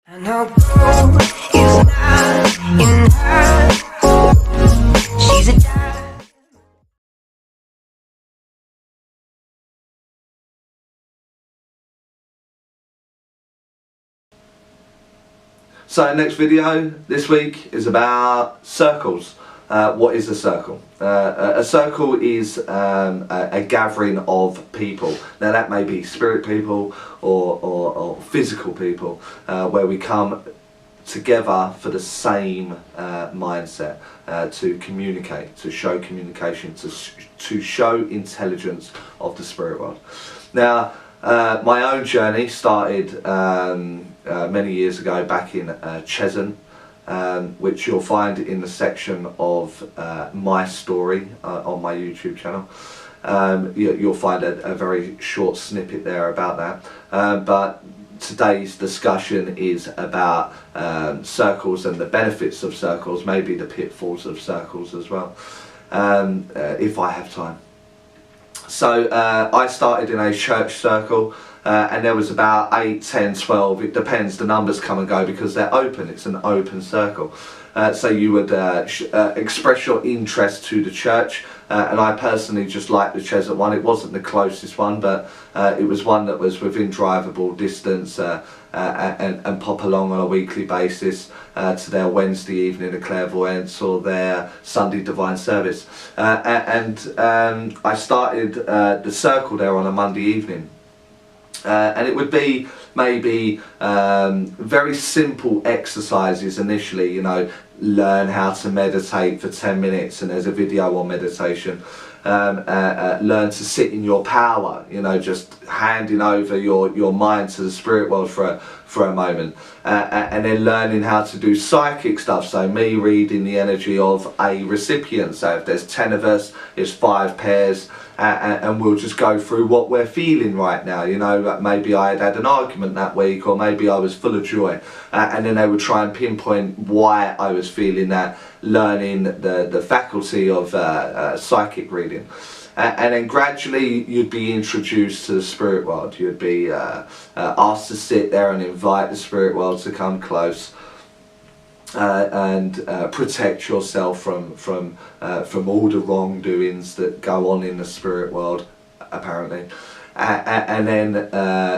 I know gold is not in her. She's a diamond. So next video this week is about circles. What is a circle? A circle is a gathering of people. Now that may be spirit people or physical people, where we come together for the same mindset, to communicate, to show communication, to show intelligence of the spirit world. Now my own journey started many years ago back in Cheshunt, which you'll find in the section of my story on my YouTube channel. You'll find a very short snippet there about that, but today's discussion is about circles and the benefits of circles, maybe the pitfalls of circles as well, if I have time. So I started in a church circle, and there was about 8, 10, 12, it depends, the numbers come and go because they're open, it's an open circle. So you would express your interest to the church, and I personally just liked the Cheshunt one. It wasn't the closest one, but it was one that was within drivable distance, and pop along on a weekly basis to their Wednesday evening of clairvoyance or their Sunday divine service. And I started the circle there on a Monday evening. And it would be maybe very simple exercises initially, you know, learn how to meditate for 10 minutes, and there's a video on meditation. Learn to sit in your power, you know, just handing over your mind to the spirit world for a moment, and then learning how to do psychic stuff, so me reading the energy of a recipient. So if there's 10 of us, it's 5 pairs, and we'll just go through what we're feeling right now, you know, maybe I had an argument that week, or maybe I was full of joy, and then they would try and pinpoint why I was feeling that, learning the faculty of psychic reading. And then gradually you'd be introduced to the spirit world. You'd be asked to sit there and invite the spirit world to come close, and protect yourself from all the wrongdoings that go on in the spirit world, apparently. And then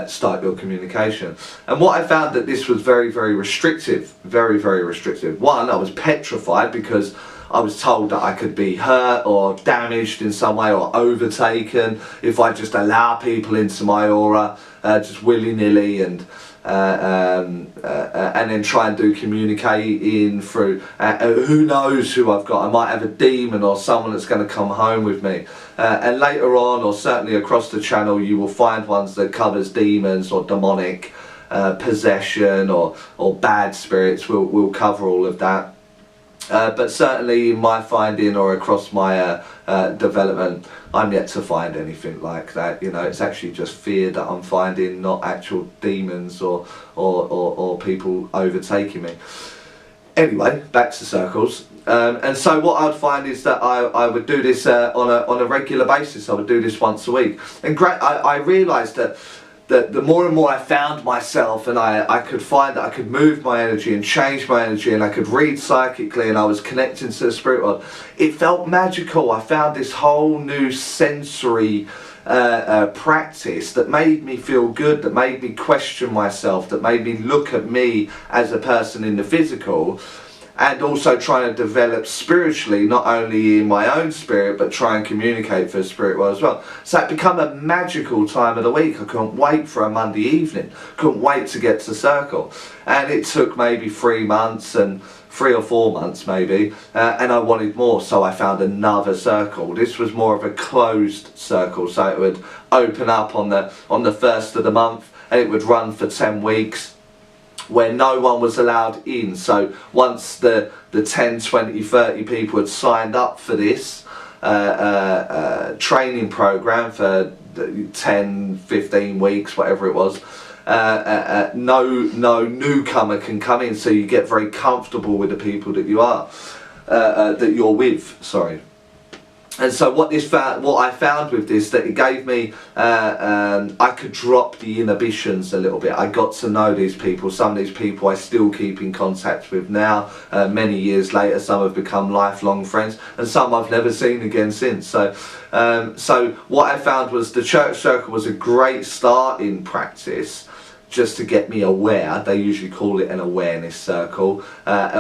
start your communication. And what I found, that this was very, very restrictive, very, very restrictive. One, I was petrified because I was told that I could be hurt or damaged in some way or overtaken if I just allow people into my aura just willy-nilly, and then try and do communicating through who knows who I've got. I might have a demon or someone that's going to come home with me, and later on, or certainly across the channel, you will find ones that covers demons or demonic possession or bad spirits. We'll cover all of that. But certainly in my finding, or across my development, I'm yet to find anything like that. You know, it's actually just fear that I'm finding, not actual demons or people overtaking me. Anyway, back to circles. And so what I'd find is that I would do this on a regular basis. I would do this once a week. And I realised that the more and more I found myself, and I could find that I could move my energy and change my energy, and I could read psychically, and I was connecting to the spirit world, it felt magical. I found this whole new sensory practice that made me feel good, that made me question myself, that made me look at me as a person in the physical, and also trying to develop spiritually, not only in my own spirit, but try and communicate for the spirit world as well. So it became a magical time of the week. I couldn't wait for a Monday evening, couldn't wait to get to circle. And it took maybe 3 months, and 3 or 4 months maybe, and I wanted more, so I found another circle. This was more of a closed circle, so it would open up on the first of the month, and it would run for 10 weeks. Where no one was allowed in. So once the 10, 20, 30 people had signed up for this training program for 10, 15 weeks, whatever it was, no newcomer can come in, so you get very comfortable with the people that you're with, sorry. And so what I found with this, that it gave me, I could drop the inhibitions a little bit. I got to know these people. Some of these people I still keep in contact with now, many years later. Some have become lifelong friends, and some I've never seen again since. So what I found was the church circle was a great starting practice, just to get me aware. They usually call it an awareness circle,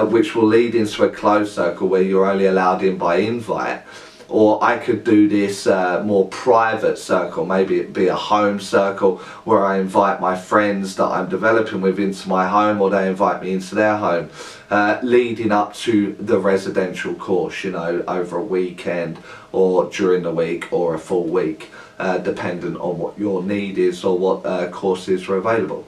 which will lead into a closed circle where you're only allowed in by invite. Or I could do this more private circle, maybe it be a home circle where I invite my friends that I'm developing with into my home, or they invite me into their home, leading up to the residential course, you know, over a weekend or during the week or a full week, dependent on what your need is or what courses are available.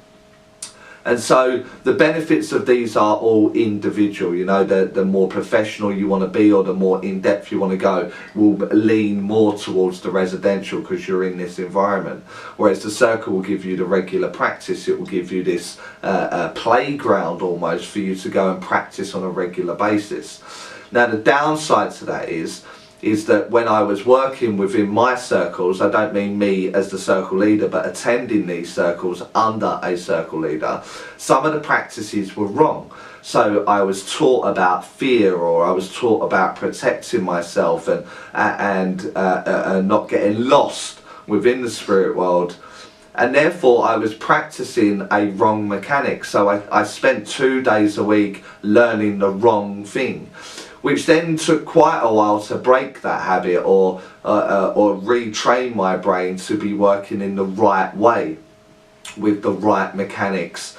And so the benefits of these are all individual. You know, the more professional you want to be, or the more in depth you want to go, will lean more towards the residential because you're in this environment. Whereas the circle will give you the regular practice. It will give you this playground almost for you to go and practice on a regular basis. Now the downside to that is that when I was working within my circles, I don't mean me as the circle leader, but attending these circles under a circle leader, some of the practices were wrong. So I was taught about fear, or I was taught about protecting myself and not getting lost within the spirit world. And therefore I was practicing a wrong mechanic. So I spent 2 days a week learning the wrong thing, which then took quite a while to break that habit, or retrain my brain to be working in the right way, with the right mechanics,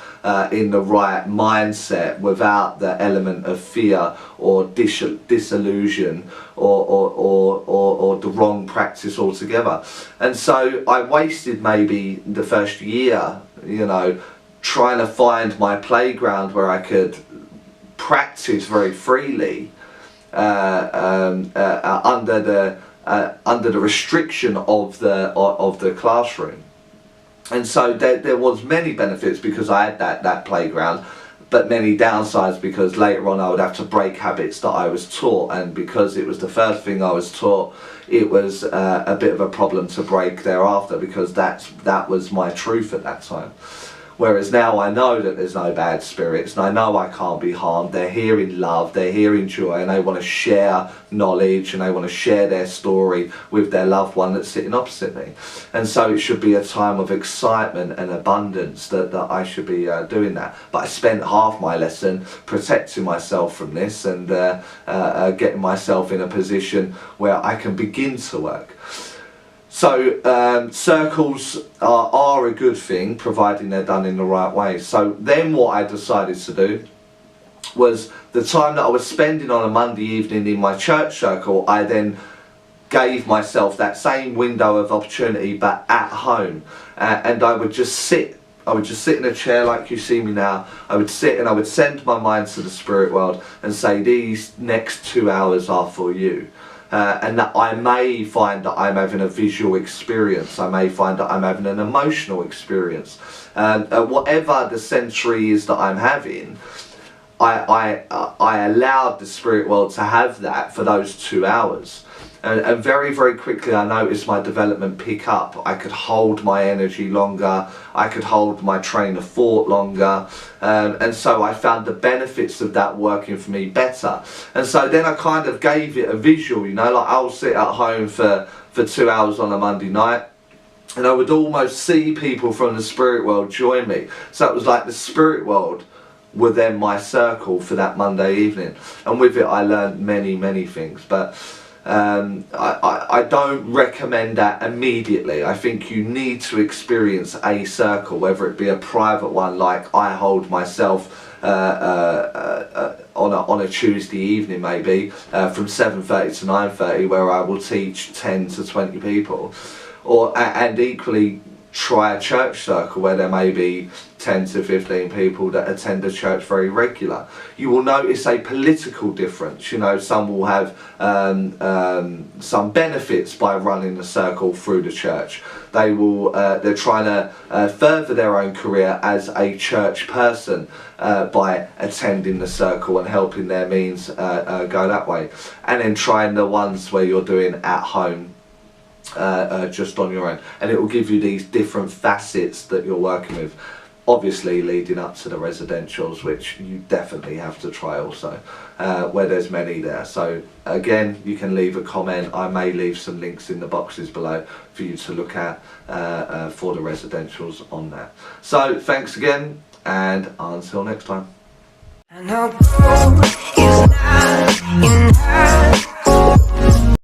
in the right mindset, without the element of fear or disillusion or the wrong practice altogether. And so I wasted maybe the first year, you know, trying to find my playground where I could practice very freely, under the restriction of the classroom. And so there was many benefits because I had that playground, but many downsides because later on I would have to break habits that I was taught, and because it was the first thing I was taught, it was a bit of a problem to break thereafter, because that was my truth at that time. Whereas now I know that there's no bad spirits, and I know I can't be harmed. They're here in love, they're here in joy, and they want to share knowledge, and they want to share their story with their loved one that's sitting opposite me. And so it should be a time of excitement and abundance that I should be doing that. But I spent half my lesson protecting myself from this, and getting myself in a position where I can begin to work. So circles are a good thing, providing they're done in the right way. So then what I decided to do was, the time that I was spending on a Monday evening in my church circle, I then gave myself that same window of opportunity, but at home. And I would just sit. I would just sit in a chair like you see me now. I would sit and I would send my mind to the spirit world and say, these next 2 hours are for you. And that I may find that I'm having a visual experience, I may find that I'm having an emotional experience, whatever the sensory is that I'm having, I allowed the spirit world to have that for those 2 hours. And very, very quickly I noticed my development pick up. I could hold my energy longer, I could hold my train of thought longer, and so I found the benefits of that working for me better. And so then I kind of gave it a visual, you know, like I'll sit at home for 2 hours on a Monday night, and I would almost see people from the spirit world join me. So it was like the spirit world were then my circle for that Monday evening, and with it I learned many, many things. But I don't recommend that immediately. I think you need to experience a circle, whether it be a private one like I hold myself on a Tuesday evening, maybe from 7:30 to 9:30, where I will teach 10 to 20 people, and equally try a church circle where there may be 10 to 15 people that attend a church very regular. You will notice a political difference. You know, some will have some benefits by running the circle through the church. They will, they're trying to further their own career as a church person by attending the circle and helping their means go that way. And then trying the ones where you're doing at home just on your own, and it will give you these different facets that you're working with, obviously leading up to the residentials, which you definitely have to try also, where there's many there. So again, you can leave a comment. I may leave some links in the boxes below for you to look at for the residentials on that. So thanks again, and until next time. I know gold is not enough.